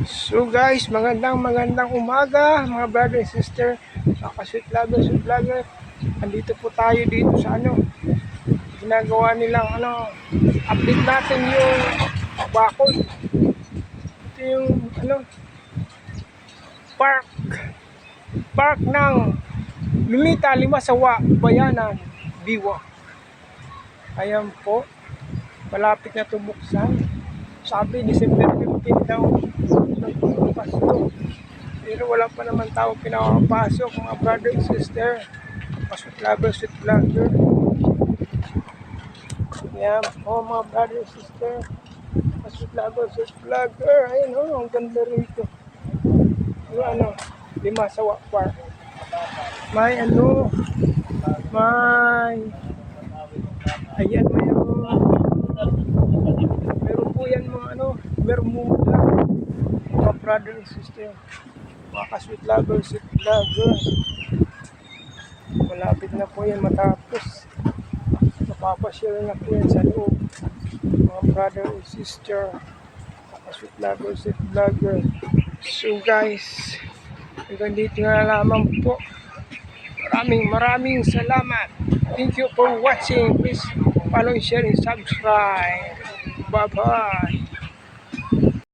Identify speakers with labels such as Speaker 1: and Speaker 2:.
Speaker 1: So guys, magandang umaga mga brother and sister, mga ka-sweet lovers and vlogger. Andito po tayo dito sa ginagawa nilang update natin yung bakod. Ito yung park ng Lumita Limasawa, Bayanan, Biwa. Ayan po, malapit na tubuksan. Sabi December 15 daw nagbubukas to. Pero wala pa naman tao pinapasok mga brother and sister. Sweet lover, sweet vlogger. Yan po mga brother and sister. Sweet lover, sweet vlogger. Ayun ang ganda rito. Yung Limasawa Park. May ayan meron po yan mga Bermuda. Mga brother and sister, mga ka-sweet lover, sweet vlogger. Malapit na po yan matapos. Mapapasyal na po yan sa loob. Mga brother and sister, mga ka-sweet lover, sweet vlogger. So guys, hanggang dito na lamang po. Maraming salamat. Thank you for watching. Please follow, share, and subscribe. Bye-bye.